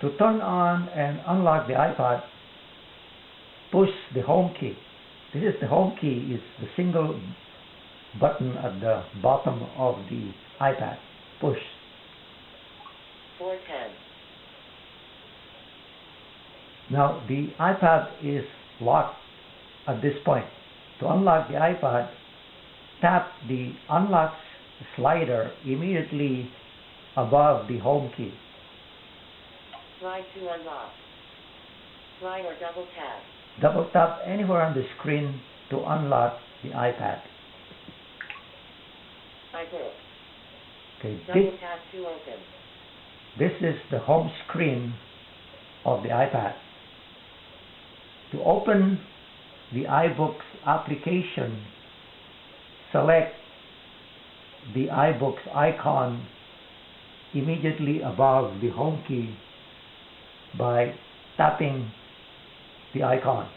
To turn on and unlock the iPad, push the home key. This is the home key, is the single button at the bottom of the iPad. Push. 410. Now the iPad is locked at this point. To unlock the iPad, tap the unlock slider immediately above the home key. Slide to unlock. Slide or double tap. Double tap anywhere on the screen to unlock the iPad. iBook. Okay, Double tap to open. this is the home screen of the iPad. To open the iBooks application, select the iBooks icon immediately above the home key by tapping the icon.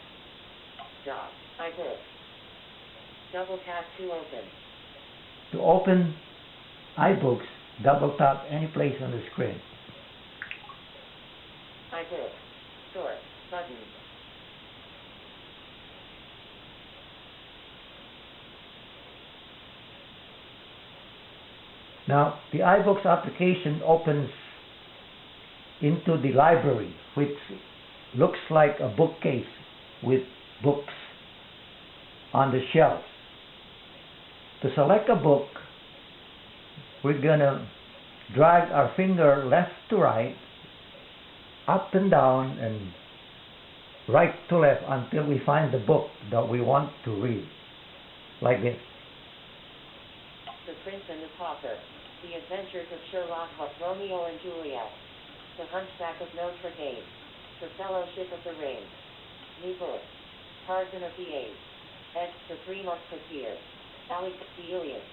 Dock. iBook. Double tap to open. To open iBooks, double tap any place on the screen. iBook. Sort. Button. Now, the iBooks application opens into the library, which looks like a bookcase with books on the shelves. To select a book, we're gonna drag our finger left to right, up and down, and right to left until we find the book that we want to read, like this. The Prince and the Pauper. The Adventures of Sherlock Holmes, Romeo and Juliet. The Hunchback of Notre Dame. The Fellowship of the Ring. New Book. Tarzan of the Age. X. The Three Musketeers. Alex Elias.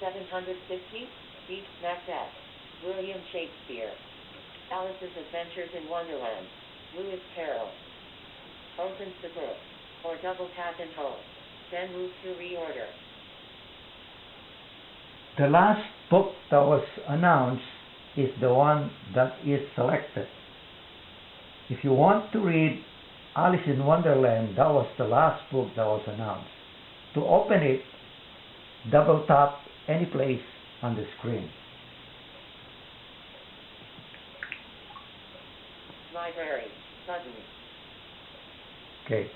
750. Beast Macbeth. William Shakespeare. Alice's Adventures in Wonderland. Lewis Carroll. Opens the book, or double tap and hold. Then move to reorder. The last book that was announced is the one that is selected. If you want to read Alice in Wonderland, that was the last book that was announced. To open it, double tap any place on the screen. Library. Button. Okay.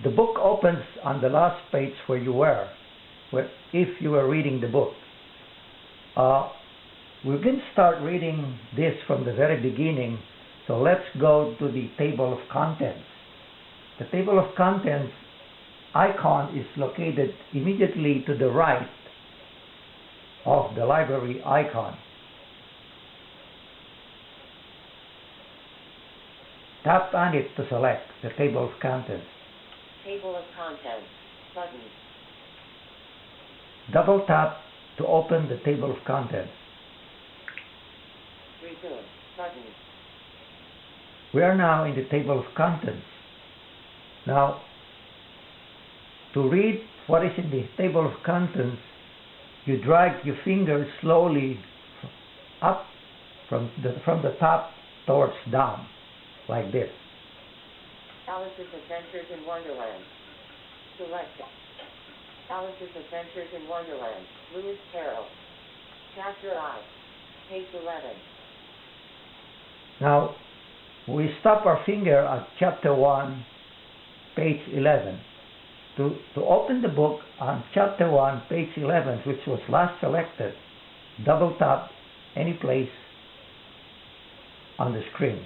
The book opens on the last page where you were, if you were reading the book. We can start reading this from the very beginning, so let's go to the table of contents. The table of contents icon is located immediately to the right of the library icon. Tap on it to select the table of contents. Table of contents. Button. Double tap to open the table of contents. Resume. Button. We are now in the table of contents. Now, to read what is in the table of contents, you drag your finger slowly up from the top towards down, like this. Alice's Adventures in Wonderland. Select. Alice's Adventures in Wonderland. Lewis Carroll. Chapter I. Page 11. Now, we stop our finger at chapter 1, page 11. To open the book on chapter 1, page 11, which was last selected, double tap any place on the screen.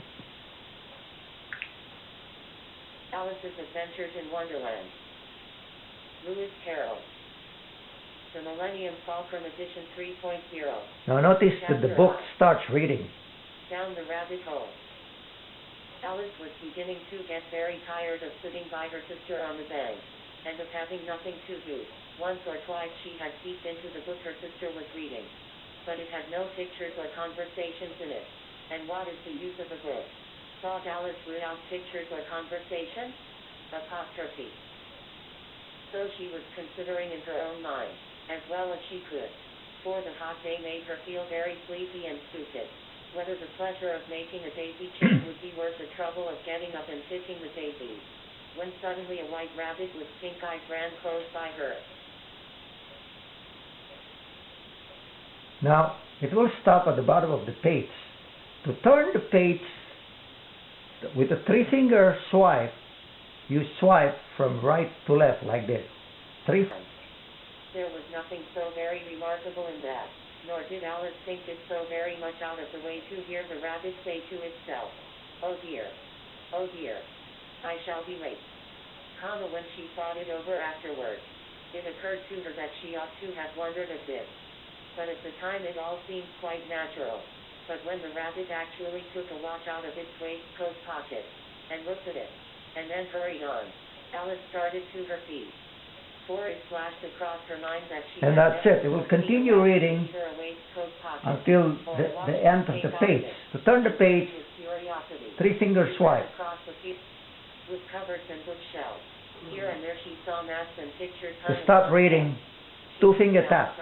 Alice's Adventures in Wonderland. Lewis Carroll. The Millennium Falcon Edition 3.0. Now notice that the book starts reading. Down the rabbit hole. Alice was beginning to get very tired of sitting by her sister on the bank, and of having nothing to do. Once or twice she had peeked into the book her sister was reading, but it had no pictures or conversations in it. And what is the use of a book? Thought Alice, without pictures or conversation? Apostrophe. So she was considering in her own mind, as well as she could, for the hot day made her feel very sleepy and stupid. whether the pleasure of making a daisy chain would be worth the trouble of getting up and picking the daisies, when suddenly a white rabbit with pink eyes ran close by her. Now, it will stop at the bottom of the page. To turn the page with a 3-finger swipe, you swipe from right to left like this. There was nothing so very remarkable in that, nor did Alice think it so very much out of the way to hear the rabbit say to itself, oh dear, I shall be late. When she thought it over afterward, it occurred to her that she ought to have wondered a bit. But at the time it all seemed quite natural. But when the rabbit actually took a watch out of its waistcoat pocket, and looked at it, and then hurried on, Alice started to her feet. For it flashed across her mind that she and that's it. It will continue reading until the end of the page. To turn the page, 3-finger swipe. With cupboards and bookshelves. Here and there she saw maps and pictures. To stop reading, 2-finger tap.